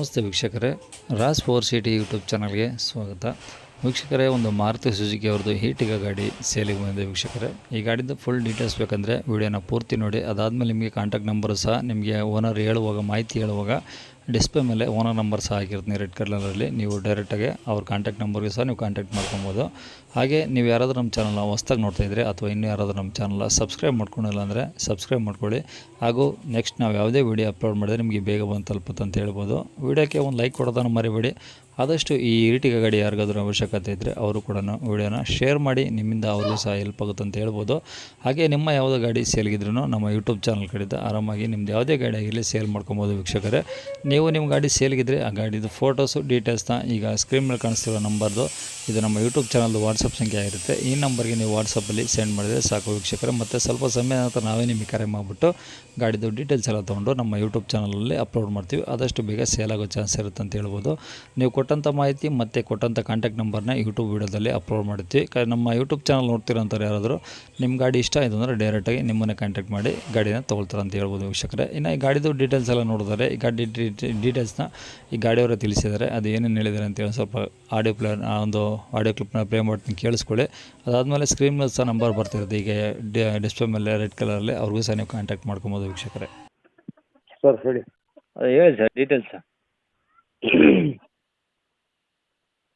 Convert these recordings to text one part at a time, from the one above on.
ನಮಸ್ತೆ ವೀಕ್ಷಕರೇ, Raas four city YouTube ಚಾನಲ್ಗೆ ಸ್ವಾಗತ. ವೀಕ್ಷಕರೇ, ಒಂದು ಮಾರುತಿ ಸುಜುಕಿ ಅವ್ರದ್ದು ಹೀಟಿಗ ಗಾಡಿ ಸೇಲಿಗೆ ಬಂದಿದೆ. ವೀಕ್ಷಕರೇ, ಈ ಗಾಡಿದು ಫುಲ್ ಡೀಟೇಲ್ಸ್ ಬೇಕಂದರೆ ವಿಡಿಯೋನ ಪೂರ್ತಿ ನೋಡಿ. ಅದಾದಮೇಲೆ ನಿಮಗೆ ಕಾಂಟ್ಯಾಕ್ಟ್ ನಂಬರು ಸಹ ನಿಮಗೆ ಓನರ್ ಹೇಳುವಾಗ, ಮಾಹಿತಿ ಹೇಳುವಾಗ ಡಿಸ್ಪ್ಲೇ ಮೇಲೆ ಓನರ್ ನಂಬರ್ ಸಹ ಆಗಿರ್ತೀನಿ ರೆಡ್ ಕಲರಲ್ಲಿ. ನೀವು ಡೈರೆಕ್ಟಾಗಿ ಅವ್ರ ಕಾಂಟ್ಯಾಕ್ಟ್ ನಂಬರ್ಗೆ ಸಹ ನೀವು ಕಾಂಟ್ಯಾಕ್ಟ್ ಮಾಡ್ಕೊಬೋದು. ಹಾಗೆ ನೀವು ಯಾರಾದರೂ ನಮ್ಮ ಚಾನಲ್ನ ಹೊಸ್ದಾಗಿ ನೋಡ್ತಾ ಇದ್ದರೆ ಅಥವಾ ಇನ್ನೂ ಯಾರಾದರೂ ನಮ್ಮ ಚಾನಲ್ನ ಸಬ್ಸ್ಕ್ರೈಬ್ ಮಾಡ್ಕೊಂಡಿಲ್ಲ ಅಂದರೆ ಸಬ್ಸ್ಕ್ರೈಬ್ ಮಾಡ್ಕೊಳ್ಳಿ. ಹಾಗೂ ನೆಕ್ಸ್ಟ್ ನಾವು ಯಾವುದೇ ವೀಡಿಯೋ ಅಪ್ಲೋಡ್ ಮಾಡಿದ್ರೆ ನಿಮಗೆ ಬೇಗ ಬಂದು ತಲುಪುತ್ತೆ ಅಂತ ಹೇಳ್ಬೋದು. ವೀಡಿಯೋಕ್ಕೆ ಒಂದು ಲೈಕ್ ಕೊಡೋದನ್ನು ಮರಿಬೇಡಿ. ಆದಷ್ಟು ಈ ಇರಿಟಿಗ ಗಾಡಿ ಯಾರಿಗಾದ್ರೂ ಅವಶ್ಯಕತೆ ಇದ್ದರೆ ಅವರು ಕೂಡ ವಿಡಿಯೋನ ಶೇರ್ ಮಾಡಿ, ನಿಮ್ಮಿಂದ ಅವ್ರಿಗೂ ಸಹ ಹೆಲ್ಪ್ ಆಗುತ್ತೆ ಅಂತ ಹೇಳ್ಬೋದು. ಹಾಗೆ ನಿಮ್ಮ ಯಾವುದೇ ಗಾಡಿ ಸೇಲ್ಗಿದ್ರೂ ನಮ್ಮ ಯೂಟ್ಯೂಬ್ ಚಾನಲ್ ಕಡೆಯಿಂದ ಆರಾಮಾಗಿ ನಿಮ್ಮದು ಯಾವುದೇ ಗಾಡಿ ಆಗಿರಲಿ ಸೇಲ್ ಮಾಡ್ಕೊಬೋದು. ವೀಕ್ಷಕರೇ, ನೀವು ನಿಮ್ಮ ಗಾಡಿ ಸೇಲ್ಗಿದ್ರೆ ಆ ಗಾಡಿದು ಫೋಟೋಸು ಡೀಟೇಲ್ಸ್ನ ಈಗ ಸ್ಕ್ರೀನ್ ಮೇಲೆ ಕಾಣಿಸ್ತಿರೋ ನಂಬರ್ದು, ಇದು ನಮ್ಮ ಯೂಟ್ಯೂಬ್ ಚಾನಲ್ದು ವಾಟ್ಸಪ್ ಸಂಖ್ಯೆ ಆಗಿರುತ್ತೆ. ಈ ನಂಬರ್ಗೆ ನೀವು ವಾಟ್ಸಪ್ಪಲ್ಲಿ ಸೆಂಡ್ ಮಾಡಿದರೆ ಸಾಕು ವೀಕ್ಷಕರೇ. ಮತ್ತು ಸ್ವಲ್ಪ ಸಮಯ ನಂತರ ನಾವೇ ನಿಮಗೆ ಕರೆ ಮಾಡಿಬಿಟ್ಟು ಗಾಡಿದು ಡೀಟೇಲ್ಸ್ ಎಲ್ಲ ತೊಗೊಂಡು ನಮ್ಮ ಯೂಟ್ಯೂಬ್ ಚಾನಲಲ್ಲಿ ಅಪ್ಲೋಡ್ ಮಾಡ್ತೀವಿ. ಆದಷ್ಟು ಬೇಗ ಸೇಲ್ ಆಗೋ ಚಾನ್ಸ್ ಇರುತ್ತೆ ಅಂತ ಹೇಳ್ಬೋದು. ನೀವು ಕೊಟ್ಟಂಥ ಮಾಹಿತಿ ಮತ್ತು ಕೊಟ್ಟಂಥ ಕಾಂಟ್ಯಾಕ್ಟ್ ನಂಬರ್ನ ಯೂಟ್ಯೂಬ್ ವೀಡಿಯೋದಲ್ಲಿ ಅಪ್ಲೋಡ್ ಮಾಡ್ತೀವಿ. ನಮ್ಮ ಯೂಟ್ಯೂಬ್ ಚಾನಲ್ ನೋಡ್ತಿರೋಂಥವ್ರು ಯಾರಾದರೂ ನಿಮ್ಮ ಗಾಡಿ ಇಷ್ಟ ಆಯಿತು ಅಂದರೆ ಡೈರೆಕ್ಟಾಗಿ ನಿಮ್ಮನ್ನೇ ಕಾಂಟ್ಯಾಕ್ಟ್ ಮಾಡಿ ಗಾಡಿನ ತೊಗೊಳ್ತಾರೆ ಅಂತ ಹೇಳ್ಬೋದು ವೀಕ್ಷಕರೇ. ಇನ್ನು ಈ ಗಾಡಿದು ಡೀಟೇಲ್ಸ್ ಎಲ್ಲ ನೋಡಿದರೆ ಈ ಗಾಡಿ ಡೀಟೇಲ್ಸ್ನ ಈ ಗಾಡಿಯವರೇ ತಿಳಿಸಿದ್ದಾರೆ. ಅದು ಏನೇನು ಹೇಳಿದ್ದಾರೆ ಅಂತೇಳಿ ಸ್ವಲ್ಪ ಆಡಿಯೋ ಕ್ಲಿಪ್ನ ಪ್ಲೇ ಮಾಡ್ತೀನಿ, ಕೇಳಿಸ್ಕೊಳ್ಳಿ. ಅದಾದಮೇಲೆ ಸ್ಕ್ರೀನ್ ಮೇಲೆ ಸಹ ನಂಬರ್ ಬರ್ತಿರುತ್ತೆ ಈಗ ಡಿಸ್ಪ್ಲೇ ಮೇಲೆ ರೆಡ್ ಕಲರಲ್ಲಿ. ಅವ್ರಿಗೂ ಸಹ ನೀವು ಕಾಂಟ್ಯಾಕ್ಟ್ ಮಾಡ್ಕೊಬೋದು ವೀಕ್ಷಕರೇ. ಸರ್ ಹೇಳಿ. ಅದು ಹೇಳಿ ಸರ್ ಡೀಟೇಲ್ಸ್.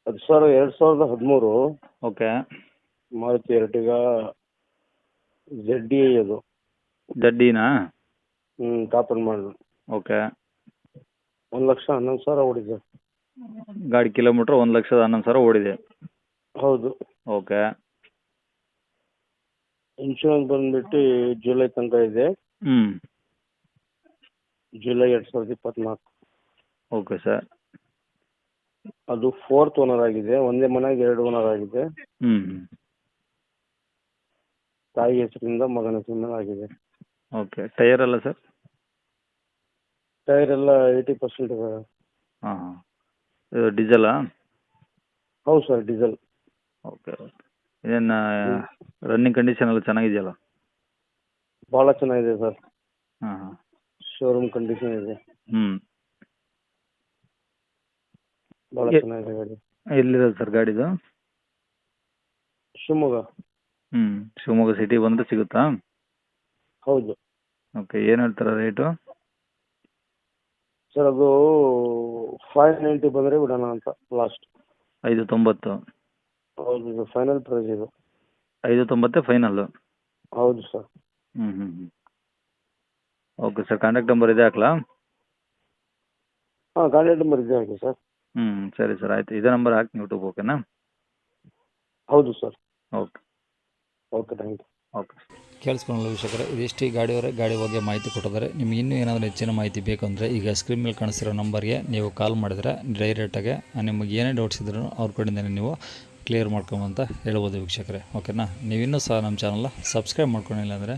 ಅದು sir 2013 okay. Maruti Ertiga ZDI ಅದು. ಜಡ್ಡಿನಾ? ಟಾಪ್ ಅಂಡ್ ಮಾಡಲು. ಓಕೆ. 1,11,000 ಓಡಿದೆ. ಗಾಡಿ ಕಿಲೋಮೀಟ್ರ್ 1,11,000 ಓಡಿದೆ. ಹೌದು. ಓಕೆ. ಇನ್ಶೂರೆನ್ಸ್ ಬಂದ್ಬಿಟ್ಟು ಜುಲೈ ತನಕ ಇದೆ. ಜುಲೈ 2024. Okay sir. ಅದು 4th ಓನರ್ ಆಗಿದೆ. ಒಂದೇ ಮನೆಗೆ 2 ಓನರ್ ಆಗಿದೆ. ತಾಯಿ ಹೆಸರಿಂದ ಮಗನ ಹೆಸರಿಂದ ಆಗಿದೆ. ಓಕೆ. ಟೈರ್ ಎಲ್ಲ ಸರ್? ಟೈರ್ ಎಲ್ಲ 80% ಇದೆ. ಹಾಂ. ಇದು ಡೀಸೆಲಾ? ಹೌದು ಸರ್, ಡೀಸೆಲ್. Okay okay. ಇದೇನು ರನ್ನಿಂಗ್ ಕಂಡೀಷನ್ ಎಲ್ಲ ಚೆನ್ನಾಗಿದೆಯಲ್ಲ? ಭಾಳ ಚೆನ್ನಾಗಿದೆ ಸರ್. ಹಾಂ ಹಾಂ. ಶೋರೂಮ್ ಕಂಡೀಷನ್ ಇದೆ. ಭಾಳ ಚೆನ್ನಾಗಿದೆ ಗಾಡಿ. ಎಲ್ಲಿರೋದು ಸರ್ ಗಾಡಿದು? ಶಿವಮೊಗ್ಗ. ಶಿವಮೊಗ್ಗ ಸಿಟಿ ಬಂದರೆ ಸಿಗುತ್ತಾ? ಹೌದು ಓಕೆ. ಏನು ಹೇಳ್ತಾರೆ ರೇಟು? ಸರ್ ಅದು 590 ಬಂದರೆ ಬಿಡೋಣ ಅಂತ ಲಾಸ್ಟ್. 590. ಹೌದು, ಇದು ಫೈನಲ್ ಪ್ರೈಸ್ ಇದು. 590 ಫೈನಲ್ಲು? ಹೌದು sir. Okay sir. Contact number ಇದೆ ಹಾಕ್ಲಾ? ಹಾಂ, ಕಾಂಟ್ಯಾಕ್ಟ್ ನಂಬರ್ ಇದೆ ಹಾಕಿ ಸರ್. ಸರಿ ಸರ್, ಆಯಿತು. ಇದೇ ನಂಬರ್ ಹಾಕ್ತೀನಿ ಯೂಟ್ಯೂಬ್, ಓಕೆನಾ? ಹೌದು sir. Okay okay, thank you. Okay. ಕೇಳಿಸ್ಕೊಳ್ಳಲ್ಲ ವೀಕ್ಷಕರೇ, ಇದಿಷ್ಟು ಗಾಡಿಯವರೇ ಗಾಡಿ ಬಗ್ಗೆ ಮಾಹಿತಿ ಕೊಟ್ಟಿದ್ದಾರೆ. ನಿಮ್ಗೆ ಇನ್ನೂ ಏನಾದರೂ ಹೆಚ್ಚಿನ ಮಾಹಿತಿ ಬೇಕು ಅಂದರೆ ಈಗ ಸ್ಕ್ರೀನ್ ಮೇಲೆ ಕಾಣಿಸ್ತಿರೋ ನಂಬರ್ಗೆ ನೀವು ಕಾಲ್ ಮಾಡಿದರೆ ಡೈರೆಕ್ಟಾಗಿ ನಿಮಗೆ ಏನೇ ಡೌಟ್ಸ್ ಇದ್ರೂ ಅವ್ರ ಕಡೆಯಿಂದಲೇ ನೀವು ಕ್ಲಿಯರ್ ಮಾಡ್ಕೊಂಬಂತ ಹೇಳ್ಬೋದು ವೀಕ್ಷಕರೇ, ಓಕೆನಾ? ನೀವಿನ್ನೂ ಸಹ ನಮ್ಮ ಚಾನಲ್ನ ಸಬ್ಸ್ಕ್ರೈಬ್ ಮಾಡ್ಕೊಂಡಿಲ್ಲ ಅಂದರೆ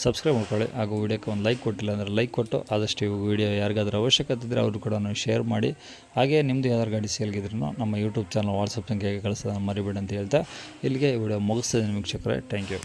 ಸಬ್ಸ್ಕ್ರೈಬ್ ಮಾಡ್ಕೊಳ್ಳಿ. ಹಾಗೂ ವಿಡಿಯೋಕ್ಕೆ ಒಂದು ಲೈಕ್ ಕೊಟ್ಟಿಲ್ಲ ಅಂದರೆ ಲೈಕ್ ಕೊಟ್ಟು ಆದಷ್ಟು ವಿಡಿಯೋ ಯಾರಿಗಾದ್ರೂ ಅವಶ್ಯಕತೆ ಇದ್ದರೆ ಅವರು ಕೂಡ ಶೇರ್ ಮಾಡಿ. ಹಾಗೆ ನಿಮ್ಮದು ಯಾವ್ದಾದ್ರು ಗಾಡಿ ಸೇಲ್ಗಿದ್ರೂ ನಮ್ಮ ಯೂಟ್ಯೂಬ್ ಚಾನಲ್ ವಾಟ್ಸಪ್ ಸಂಖ್ಯೆಗೆ ಕಳಿಸೋದನ್ನು ಮರಿಬೇಡಿ ಅಂತ ಹೇಳ್ತಾ ಇಲ್ಲಿಗೆ ವಿಡಿಯೋ ಮುಗಿಸ್ತಿದ್ದೀನಿ ವೀಕ್ಷಕರೇ. Thank you.